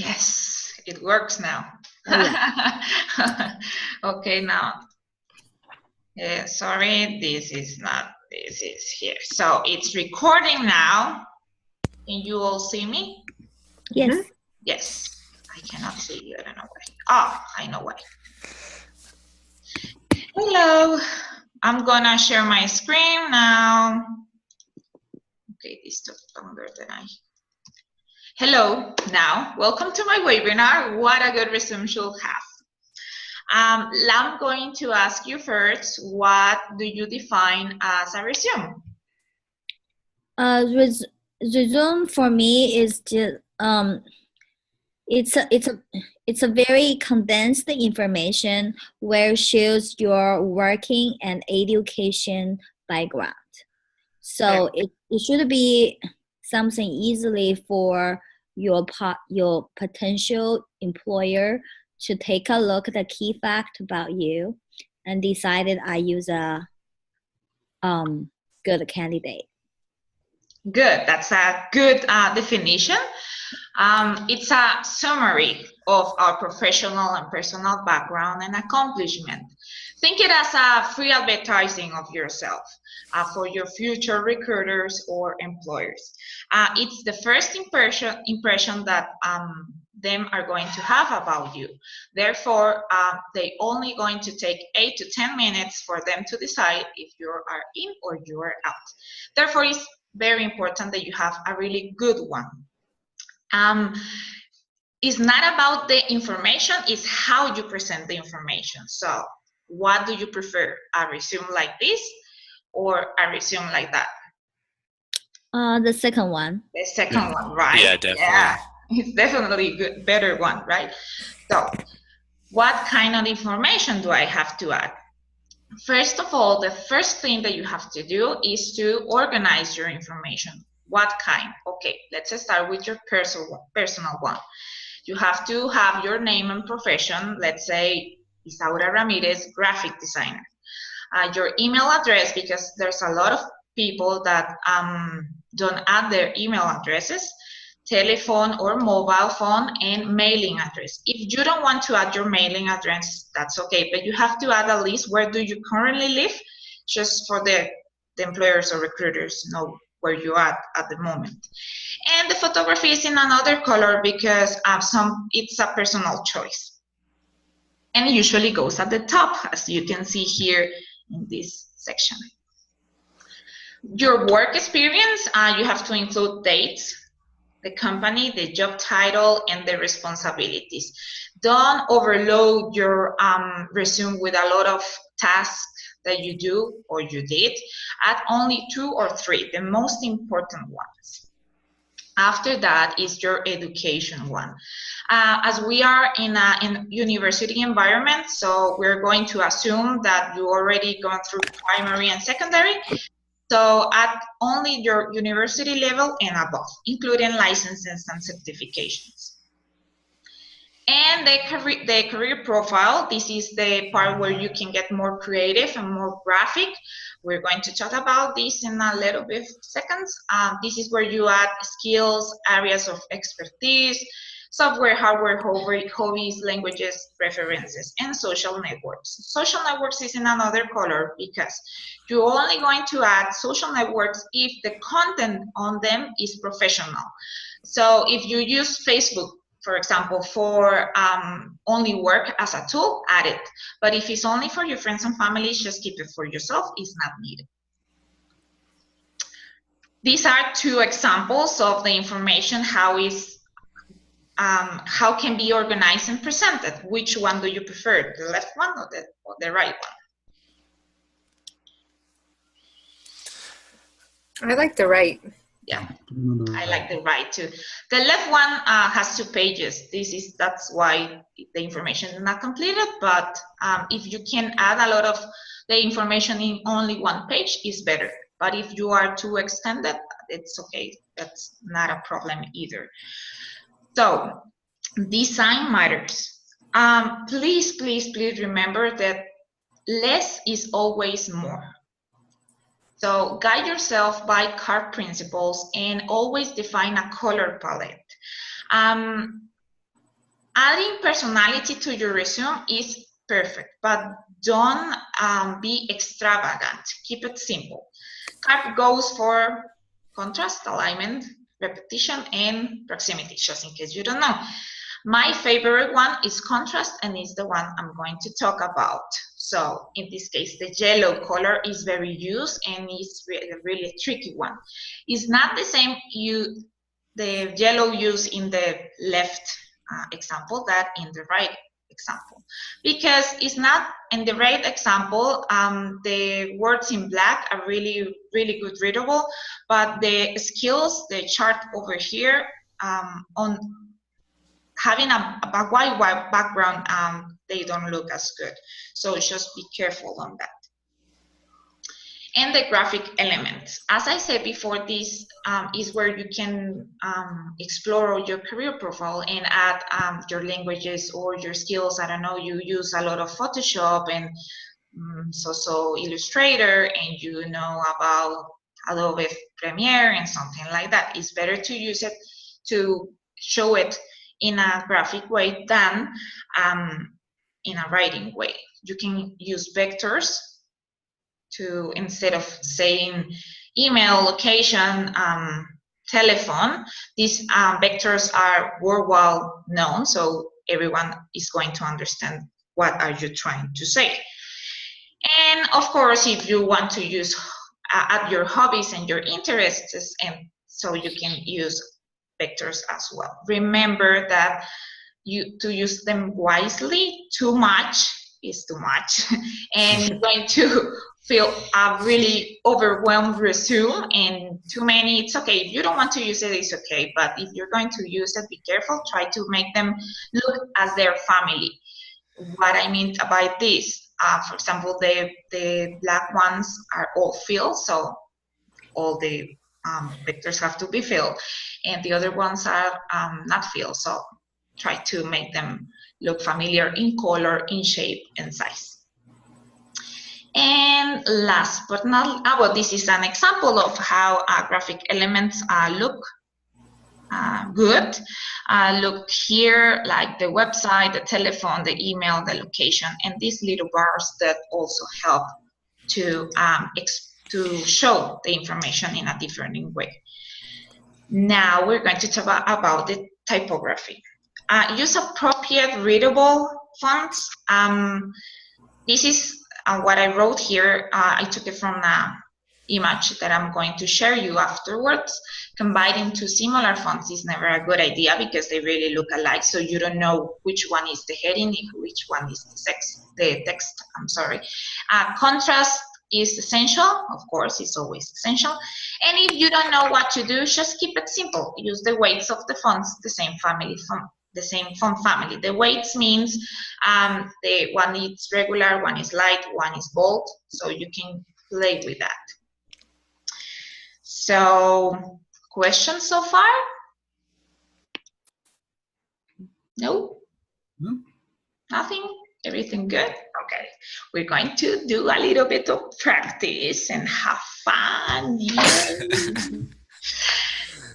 Yes, it works now. Oh, yeah. Okay, now, sorry, this is not, this is here. So it's recording now. Can you all see me? Yes. Yes, I cannot see you, I don't know why. Oh, I know why. Hello, I'm gonna share my screen now. Okay, this took longer than I. Hello, now, welcome to my webinar, What a Good Resume Should Have. I'm going to ask you first, what do you define as a resume? Resume for me is just it's a very condensed information where it shows your working and education background. So it should be something easily for your potential employer to take a look at the key fact about you and decided I use a good candidate. Good, that's a good definition. It's a summary of our professional and personal background and accomplishment. Think it as a free advertising of yourself for your future recruiters or employers. It's the first impression that them are going to have about you. Therefore, they only going to take 8 to 10 minutes for them to decide if you are in or you are out. Therefore, it's very important that you have a really good one. It's not about the information, it's how you present the information. So what do you prefer, a resume like this or a resume like that? The second one. The second one, right? Yeah, definitely. Yeah, it's definitely a good, better one, right? So what kind of information do I have to add? First of all, the first thing that you have to do is to organize your information. What kind? Okay, let's start with your personal one. You have to have your name and profession. Let's say Isaura Ramirez, graphic designer. Your email address, because there's a lot of people that don't add their email addresses, telephone or mobile phone, and mailing address. If you don't want to add your mailing address, that's okay, but you have to add at least where do you currently live, just for the employers or recruiters know where you are at the moment. And the photography is in another color because it's a personal choice. And it usually goes at the top, as you can see here in this section. Your work experience, you have to include dates, the company, the job title, and the responsibilities. Don't overload your resume with a lot of tasks that you do or you did. Add only 2 or 3, the most important ones. After that is your education one. As we are in a university environment, so we're going to assume that you already gone through primary and secondary. So add only your university level and above, including licenses and certifications. And the career profile, this is the part where you can get more creative and more graphic. We're going to talk about this in a little bit seconds. This is where you add skills, areas of expertise, software, hardware, hobbies, languages, preferences, and social networks. Social networks is in another color because you're only going to add social networks if the content on them is professional. So if you use Facebook, for example, for only work as a tool, add it. But if it's only for your friends and family, just keep it for yourself. It's not needed. These are 2 examples of the information, how can be organized and presented. Which one do you prefer, the left one or the right one? I like the right. Yeah, I like the right too. The left one has 2 pages. That's why the information is not completed, but if you can add a lot of the information in only 1 page, is better. But if you are too extended, it's okay. That's not a problem either. So, design matters. Please, please, please remember that less is always more. So guide yourself by CART principles and always define a color palette. Adding personality to your resume is perfect, but don't be extravagant. Keep it simple. CARP goes for contrast, alignment, repetition, and proximity, just in case you don't know. My favorite one is contrast, and is the one I'm going to talk about. So in this case, the yellow color is very used and is really a tricky one. It's not the same the yellow used in the left example that in the right example, because it's not in the right example. The words in black are really good readable, but the skills, the chart over here, on having a white background, they don't look as good. So just be careful on that. And the graphic elements. As I said before, this is where you can explore your career profile and add your languages or your skills. I don't know, you use a lot of Photoshop and so Illustrator, and you know about Adobe Premiere and something like that. It's better to use it to show it in a graphic way than in a writing way. You can use vectors to, instead of saying email, location, telephone, these vectors are worldwide known, so everyone is going to understand what are you trying to say. And of course, if you want to use add your hobbies and your interests, and so you can use vectors as well. Remember that to use them wisely. Too much is too much, and you're going to feel a really overwhelmed resume, and too many, it's okay. If you don't want to use it, it's okay, but if you're going to use it, be careful. Try to make them look as their family. What I mean by this, for example, the black ones are all filled, so all the vectors have to be filled, and the other ones are not filled, so try to make them look familiar in color, in shape, and size. And last but not, well, this is an example of how graphic elements look good. Look here, like the website, the telephone, the email, the location, and these little bars that also help to show the information in a different way. Now we're going to talk about the typography. Use appropriate readable fonts. This is what I wrote here. I took it from an image that I'm going to share you afterwards. Combining two similar fonts is never a good idea because they really look alike, so you don't know which one is the heading, which one is the text. I'm sorry. Contrast is essential. Of course, it's always essential. And if you don't know what to do, just keep it simple. Use the weights of the fonts, the same font family. The weights means the one is regular, one is light, one is bold, so you can play with that. So, questions so far? No? Nothing? Everything good? Okay. We're going to do a little bit of practice and have fun.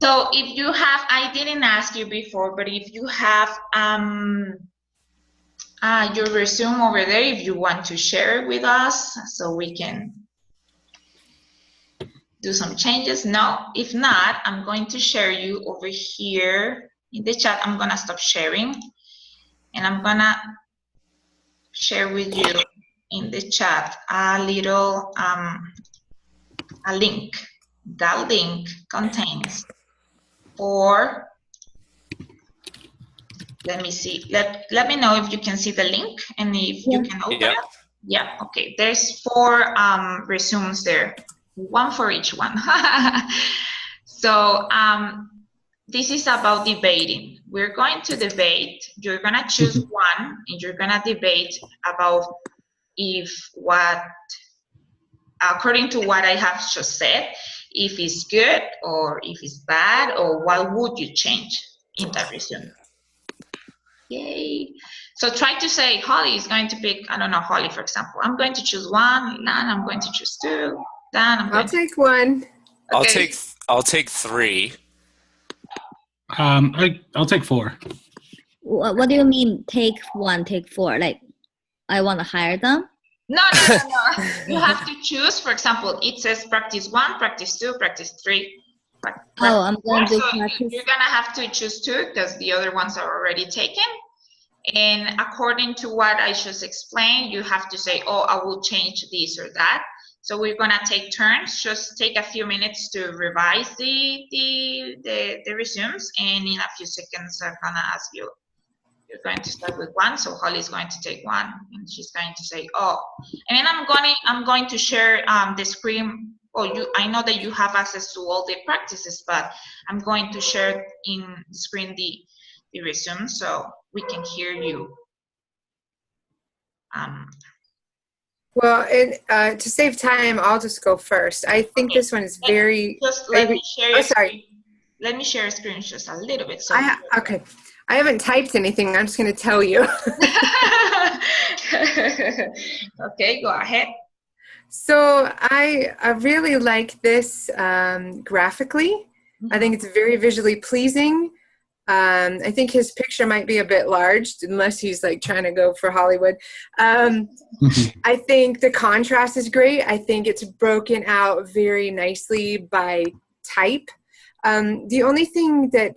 So if you have, I didn't ask you before, but if you have your resume over there, if you want to share it with us so we can do some changes. No, if not, I'm going to share you over here in the chat. I'm gonna stop sharing and I'm gonna share with you in the chat a little a link. That link contains let me see, let me know if you can see the link and if you can open it. Yeah, okay, there's 4 resumes there, one for each one. So this is about debating. We're going to debate. You're gonna choose one and you're gonna debate about if what, according to what I have just said, if it's good or if it's bad, or what would you change in that resume. Yay. So try to say, Holly is going to pick, I don't know, Holly, for example. I'm going to choose 1, Dan, I'm going to choose 2, Dan, I'll take 1. Okay. I'll take 3. I'll take 4. What do you mean take 1, take 4? Like I want to hire them? No. You have to choose. For example, it says practice 1, practice 2, practice 3. Oh, I'm going to do so practice. you're gonna have to choose 2 because the other ones are already taken. And according to what I just explained, you have to say, oh, I will change this or that. So we're gonna take turns. Just take a few minutes to revise the resumes, and in a few seconds I'm gonna ask you. You're going to start with 1, so Holly is going to take 1, and she's going to say, oh. And then I'm going to share the screen. Oh, I know that you have access to all the practices, but I'm going to share in the screen the resume so we can hear you. Well, to save time, I'll just go first. I think this one is very. Just let me share. Oh, sorry. Let me share a screen just a little bit. So okay. I haven't typed anything. I'm just going to tell you. Okay, go ahead. So I really like this graphically. Mm-hmm. I think it's very visually pleasing. I think his picture might be a bit large, unless he's like trying to go for Hollywood. I think the contrast is great. I think it's broken out very nicely by type. The only thing that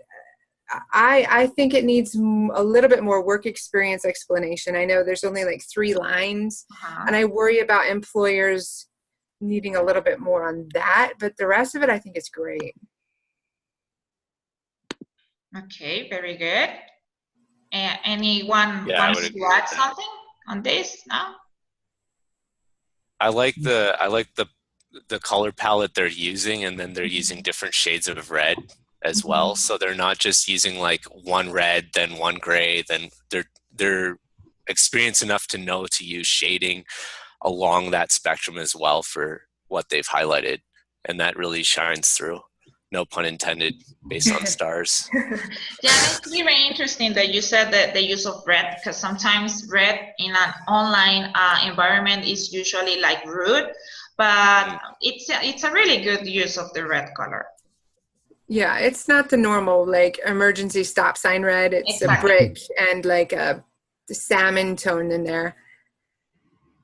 I think it needs a little bit more work experience explanation. I know there's only like 3 lines, and I worry about employers needing a little bit more on that, but the rest of it I think is great. Okay, very good. Anyone wants to add something on this now? I like the color palette they're using, and then they're using different shades of red as well. So they're not just using like one red, then one gray, then they're experienced enough to know to use shading along that spectrum as well for what they've highlighted. And that really shines through. No pun intended, based on stars. Yeah, it's very interesting that you said that the use of red, because sometimes red in an online environment is usually like rude, but it's a really good use of the red color. Yeah, it's not the normal like emergency stop sign red. It's exactly. A brick and like a salmon tone in there.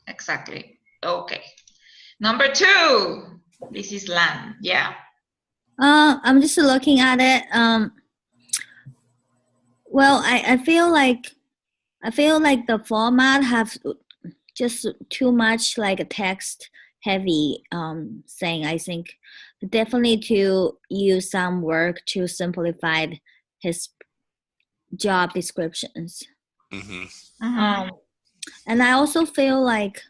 Exactly. Okay. Number 2. This is Lan. Yeah. I'm just looking at it. Well, I feel like the format have just too much like a text heavy thing. I think definitely to use some work to simplify his job descriptions. And I also feel like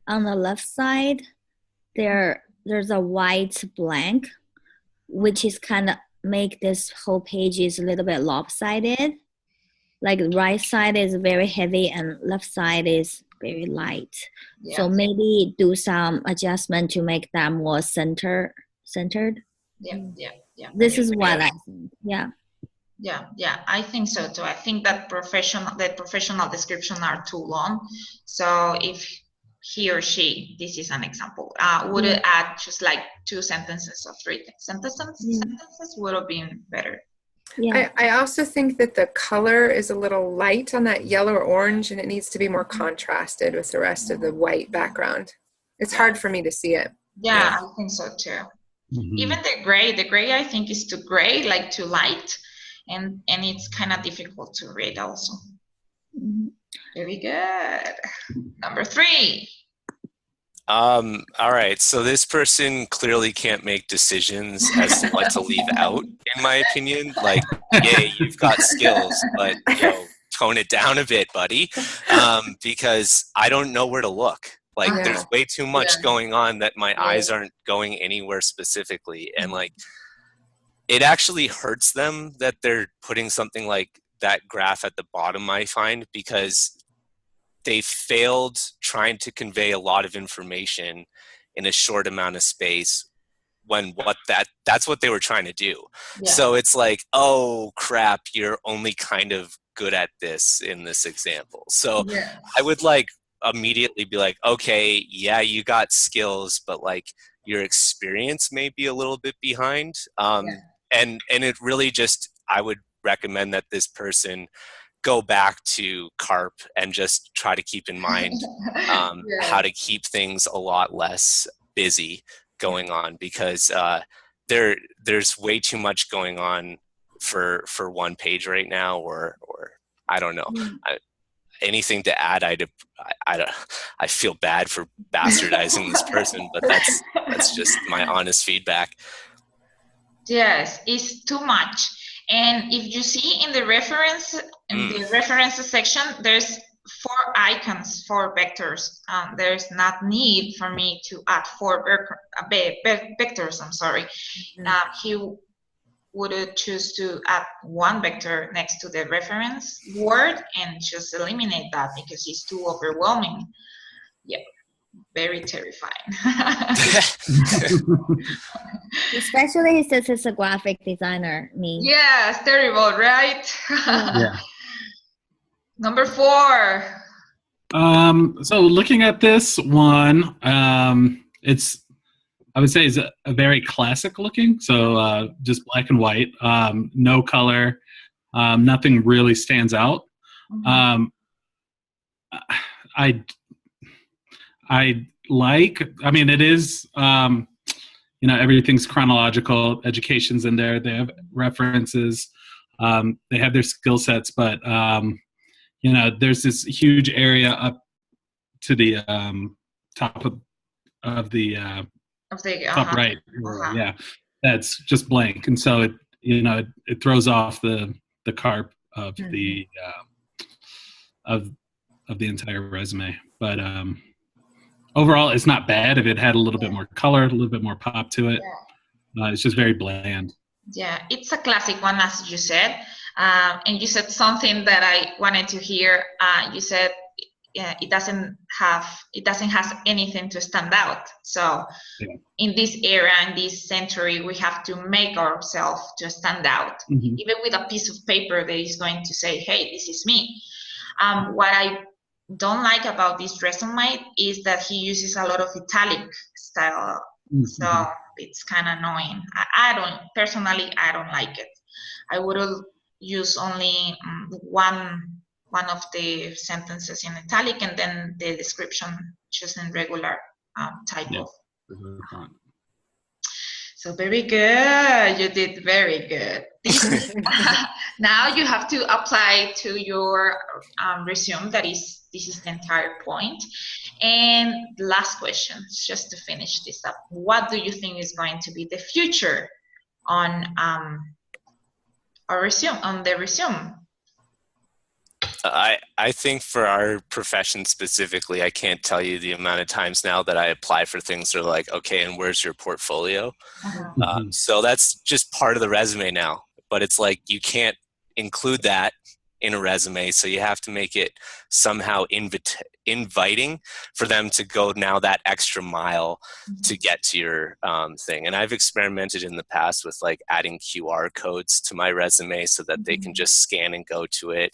on the left side there's a white blank, which is kind of make this whole page is a little bit lopsided. Like right side is very heavy and left side is very light. Yeah. So maybe do some adjustment to make that more centered. Yeah. This is what I think. Yeah, I think so too. I think that the professional description are too long. So if he or she, this is an example, would add just like 2 sentences or 3 sentences would have been better. Yeah. I also think that the color is a little light on that yellow or orange, and it needs to be more contrasted with the rest of the white background. It's hard for me to see it. Yeah. I think so too. Even the gray I think is too gray, like too light, and it's kind of difficult to read also. Very good. Number 3. All right. So this person clearly can't make decisions as to what to leave out, in my opinion. Like, yay, you've got skills, but tone it down a bit, buddy. Because I don't know where to look. Like, there's way too much going on that my eyes aren't going anywhere specifically. And like, it actually hurts them that they're putting something like that graph at the bottom, I find, because they failed trying to convey a lot of information in a short amount of space when that's what they were trying to do. Yeah. So it's like, oh crap, you're only kind of good at this in this example. So I would like immediately be like, okay, yeah, you got skills, but like your experience may be a little bit behind. And it really just, I would recommend that this person go back to CARP and just try to keep in mind how to keep things a lot less busy going on, because there's way too much going on for one page right now, or I don't know. Anything to add? I feel bad for bastardizing this person, but that's just my honest feedback. Yes, it's too much. And if you see in the reference section, there's 4 icons, 4 vectors. There's not need for me to add 4 vectors. I'm sorry. He would choose to add 1 vector next to the reference word and just eliminate that because it's too overwhelming. Yeah, very terrifying. Especially since he's a graphic designer. Yeah, it's terrible, right? Yeah. Number 4. So looking at this one, I would say is a very classic looking. So just black and white, no color, nothing really stands out. I mean, it is, everything's chronological, education's in there. They have references, they have their skill sets, but, there's this huge area up to the top of the top right. Yeah, that's just blank. And so it throws off the CARP of the entire resume. But overall, it's not bad. If it had a little bit more color, a little bit more pop to it, it's just very bland. Yeah, it's a classic one, as you said. And you said something that I wanted to hear. You said it doesn't have anything to stand out. So in this era, in this century, we have to make ourselves to stand out. Even with a piece of paper that is going to say, hey, this is me. What I don't like about this resume is that he uses a lot of italic style. So it's kind of annoying. I don't like it. I would use only one of the sentences in italic and then the description just in regular type of. So very good. You did very good. Now you have to apply to your resume. This is the entire point. And last question, just to finish this up. What do you think is going to be the future on our resume, on the resume? I think for our profession specifically, I can't tell you the amount of times now that I apply for things that are like, okay, and where's your portfolio? So that's just part of the resume now, but it's like you can't include that in a resume, so you have to make it somehow inviting for them to go now that extra mile to get to your thing. And I've experimented in the past with like adding QR codes to my resume so that they can just scan and go to it.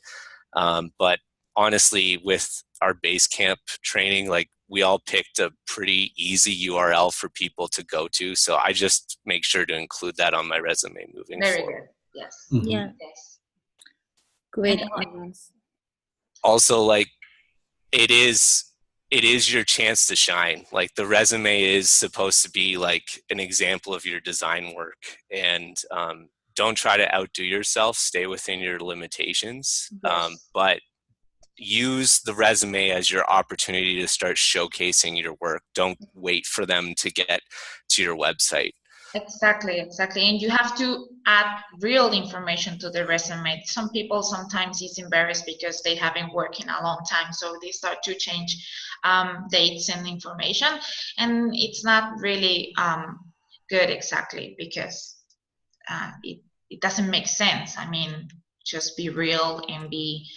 But honestly, with our Basecamp training, like we all picked a pretty easy URL for people to go to. So I just make sure to include that on my resume moving forward. Very good. Yes. Yeah. Yes. Great. Also, like it is your chance to shine. Like the resume is supposed to be like an example of your design work, and don't try to outdo yourself. Stay within your limitations, but use the resume as your opportunity to start showcasing your work. Don't wait for them to get to your website. Exactly. And you have to add real information to the resume. Some people sometimes is embarrassed because they haven't worked in a long time, so they start to change dates and information, and it's not really good exactly because it doesn't make sense. I mean, just be real and be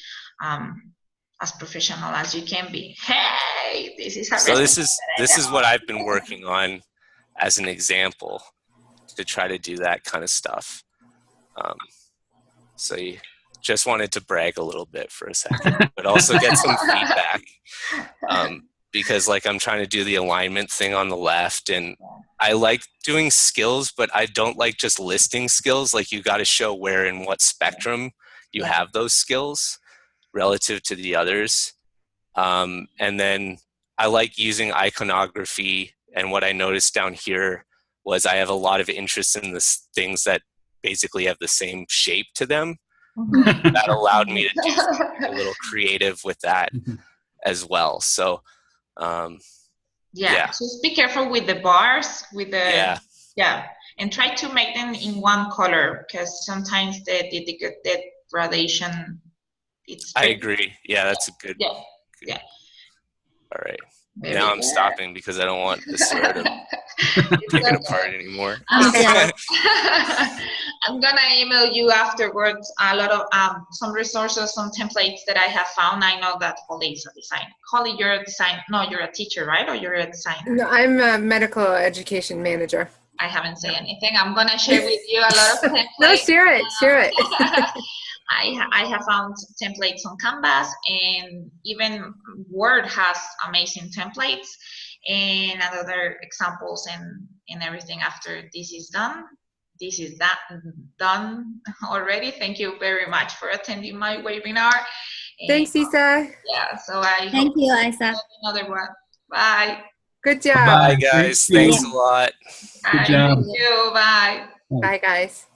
as professional as you can be. Hey, this is so this is what I've been working on as an example to try to do that kind of stuff. So you just wanted to brag a little bit for a second, but also get some feedback. Because like I'm trying to do the alignment thing on the left, and I like doing skills, but I don't like just listing skills. Like you got to show where in what spectrum you have those skills. relative to the others. And then I like using iconography, and what I noticed down here was I have a lot of interest in this things that basically have the same shape to them. That allowed me to do something a little creative with that as well. So yeah, just be careful with the bars, with the and try to make them in one color, because sometimes the gradation, I agree. Yeah, that's a good. Yeah. All right. Now I'm stopping because I don't want the Sarah to pick it apart anymore. I'm gonna email you afterwards a lot of some resources, some templates that I have found. I know that Holly is a designer. Holly, you're a designer. No, you're a teacher, right? Or you're a designer? No, I'm a medical education manager. I haven't said anything. I'm gonna share with you a lot of templates. No, share it. I have found templates on Canvas, and even Word has amazing templates and other examples and everything. After this is done, done already. Thank you very much for attending my webinar. Thanks, Isa. Yeah, so I Thank you, Isa. Another one. Bye. Good job. Bye, guys. Thanks a lot. Good job. Thank you. Bye. Bye, guys.